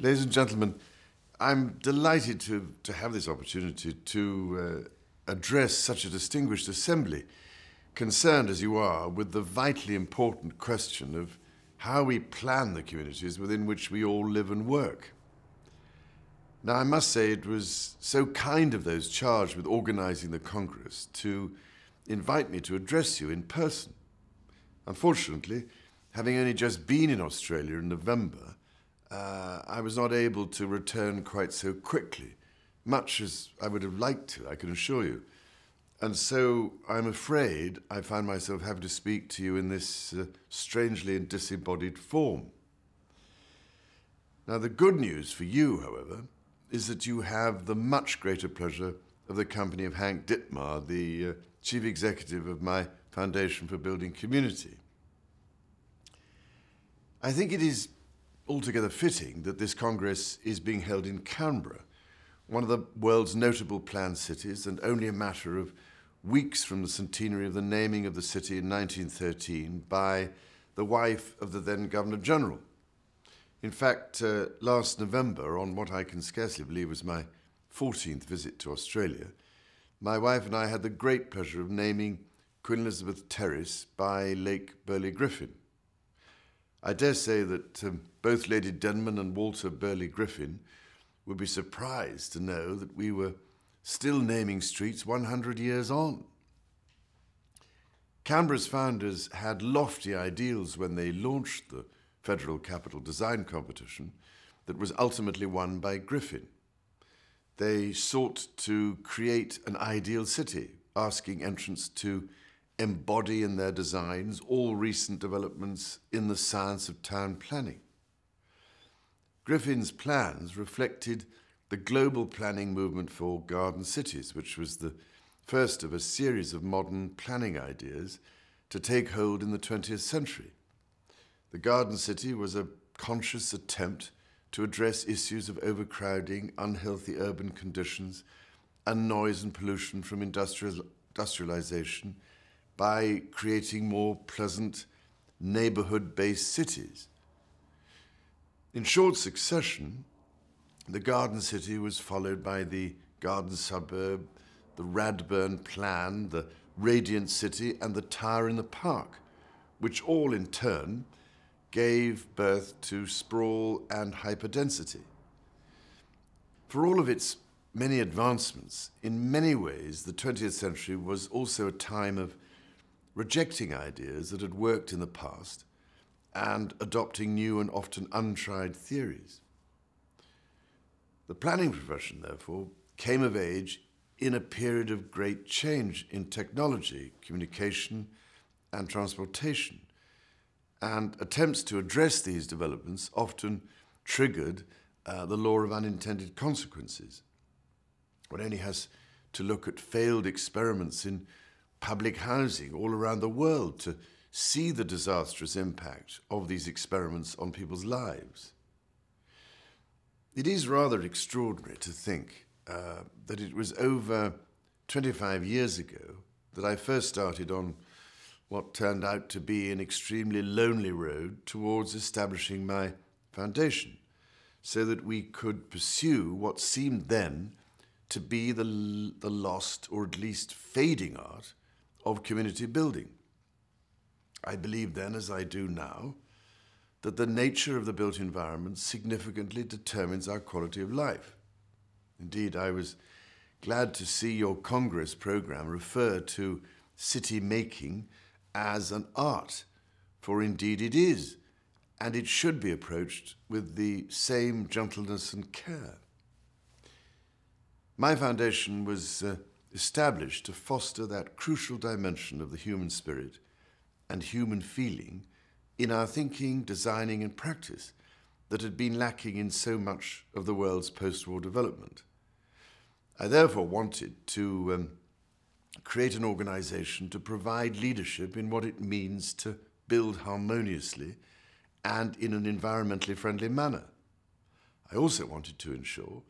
Ladies and gentlemen, I'm delighted to have this opportunity to address such a distinguished assembly, concerned as you are with the vitally important question of how we plan the communities within which we all live and work. Now, I must say it was so kind of those charged with organizing the Congress to invite me to address you in person. Unfortunately, having only just been in Australia in November, I was not able to return quite so quickly, much as I would have liked to, I can assure you. And so I'm afraid I find myself having to speak to you in this strangely and disembodied form. Now, the good news for you, however, is that you have the much greater pleasure of the company of Hank Dittmar, the chief executive of my Foundation for Building Community. I think it is altogether fitting that this Congress is being held in Canberra, one of the world's notable planned cities, and only a matter of weeks from the centenary of the naming of the city in 1913 by the wife of the then Governor-General. In fact, last November, on what I can scarcely believe was my 14th visit to Australia, my wife and I had the great pleasure of naming Queen Elizabeth Terrace by Lake Burley-Griffin. I dare say that both Lady Denman and Walter Burley-Griffin would be surprised to know that we were still naming streets 100 years on. Canberra's founders had lofty ideals when they launched the Federal Capital Design Competition that was ultimately won by Griffin. They sought to create an ideal city, asking entrants to embody in their designs all recent developments in the science of town planning. Griffin's plans reflected the global planning movement for garden cities, which was the first of a series of modern planning ideas to take hold in the 20th century. The garden city was a conscious attempt to address issues of overcrowding, unhealthy urban conditions, and noise and pollution from industrialization by creating more pleasant, neighborhood-based cities. In short succession, the garden city was followed by the garden suburb, the Radburn plan, the radiant city, and the tower in the park, which all in turn gave birth to sprawl and hyperdensity. For all of its many advancements, in many ways, the 20th century was also a time of rejecting ideas that had worked in the past and adopting new and often untried theories. The planning profession, therefore, came of age in a period of great change in technology, communication, and transportation, and attempts to address these developments often triggered the law of unintended consequences. One only has to look at failed experiments in public housing all around the world to see the disastrous impact of these experiments on people's lives. It is rather extraordinary to think that it was over 25 years ago that I first started on what turned out to be an extremely lonely road towards establishing my foundation, so that we could pursue what seemed then to be the lost, or at least fading art of community building. I believed then, as I do now, that the nature of the built environment significantly determines our quality of life. Indeed, I was glad to see your Congress program refer to city making as an art, for indeed it is, and it should be approached with the same gentleness and care. My foundation was established to foster that crucial dimension of the human spirit and human feeling in our thinking, designing, and practice that had been lacking in so much of the world's post-war development. I therefore wanted to create an organization to provide leadership in what it means to build harmoniously and in an environmentally friendly manner. I also wanted to ensure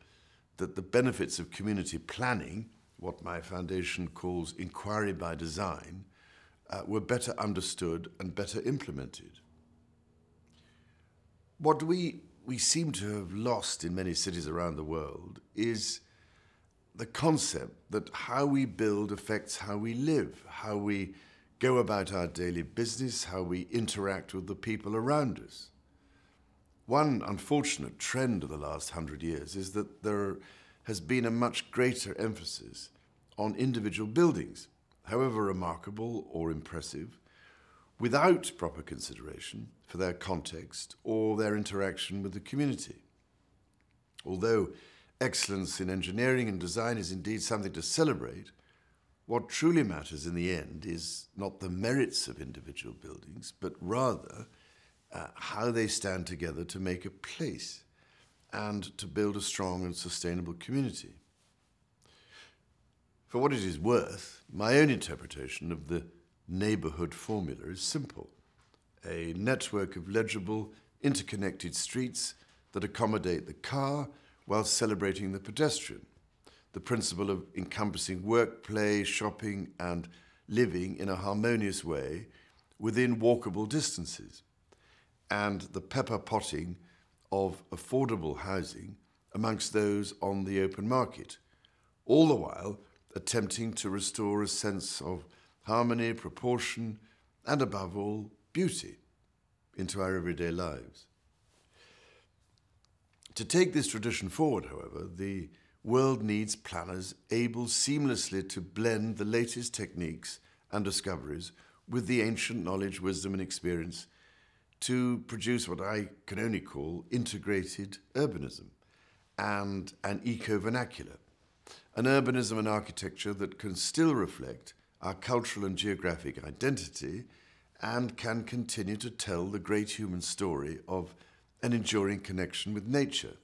that the benefits of community planning, what my foundation calls inquiry by design, were better understood and better implemented. What we we seem to have lost in many cities around the world is the concept that how we build affects how we live, how we go about our daily business, how we interact with the people around us. One unfortunate trend of the last 100 years is that there has been a much greater emphasis on individual buildings, however remarkable or impressive, without proper consideration for their context or their interaction with the community. Although excellence in engineering and design is indeed something to celebrate, what truly matters in the end is not the merits of individual buildings, but rather how they stand together to make a place and to build a strong and sustainable community. For what it is worth, my own interpretation of the neighbourhood formula is simple: a network of legible, interconnected streets that accommodate the car while celebrating the pedestrian, the principle of encompassing work, play, shopping and living in a harmonious way within walkable distances, and the pepper potting of affordable housing amongst those on the open market, all the while attempting to restore a sense of harmony, proportion, and above all, beauty into our everyday lives. To take this tradition forward, however, the world needs planners able seamlessly to blend the latest techniques and discoveries with the ancient knowledge, wisdom, and experience to produce what I can only call integrated urbanism and an eco-vernacular, an urbanism and architecture that can still reflect our cultural and geographic identity and can continue to tell the great human story of an enduring connection with nature.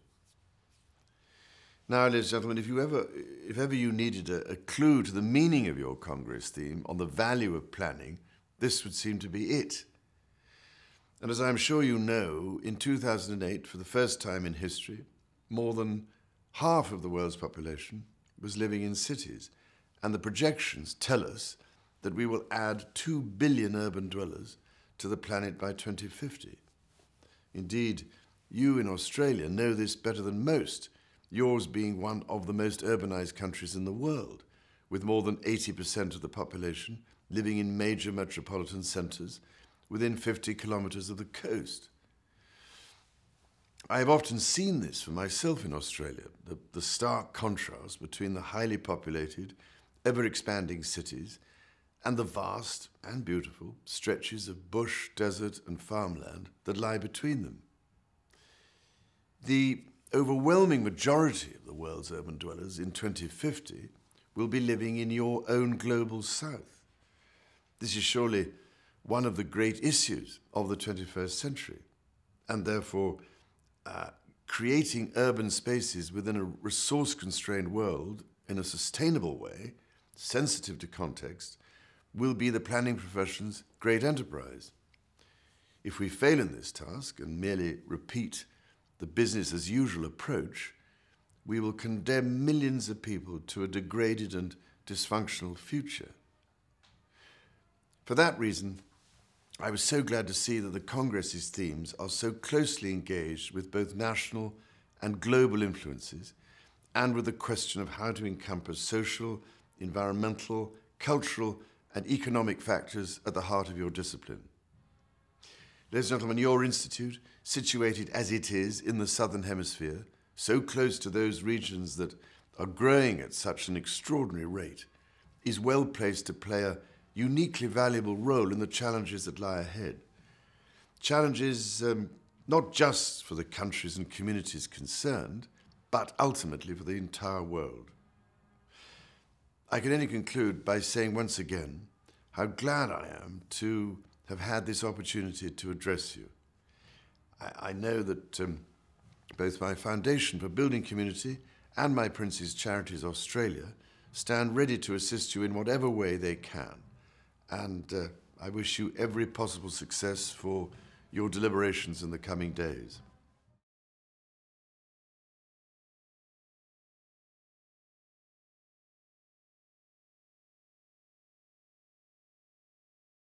Now, ladies and gentlemen, if ever you needed a clue to the meaning of your Congress theme on the value of planning, this would seem to be it. And as I'm sure you know, in 2008, for the first time in history, more than half of the world's population was living in cities, and the projections tell us that we will add 2 billion urban dwellers to the planet by 2050. Indeed, you in Australia know this better than most, yours being one of the most urbanized countries in the world, with more than 80% of the population living in major metropolitan centres within 50 kilometres of the coast. I have often seen this for myself in Australia, the stark contrast between the highly populated, ever-expanding cities and the vast and beautiful stretches of bush, desert and farmland that lie between them. The overwhelming majority of the world's urban dwellers in 2050 will be living in your own global south. This is surely one of the great issues of the 21st century, and therefore creating urban spaces within a resource-constrained world in a sustainable way, sensitive to context, will be the planning profession's great enterprise. If we fail in this task and merely repeat the business-as-usual approach, we will condemn millions of people to a degraded and dysfunctional future. For that reason, I was so glad to see that the Congress's themes are so closely engaged with both national and global influences and with the question of how to encompass social, environmental, cultural and economic factors at the heart of your discipline. Ladies and gentlemen, your institute, situated as it is in the Southern Hemisphere, so close to those regions that are growing at such an extraordinary rate, is well placed to play a uniquely valuable role in the challenges that lie ahead. Challenges not just for the countries and communities concerned, but ultimately for the entire world. I can only conclude by saying once again how glad I am to have had this opportunity to address you. I know that both my Foundation for Building Community and my Prince's Charities Australia stand ready to assist you in whatever way they can. And I wish you every possible success for your deliberations in the coming days.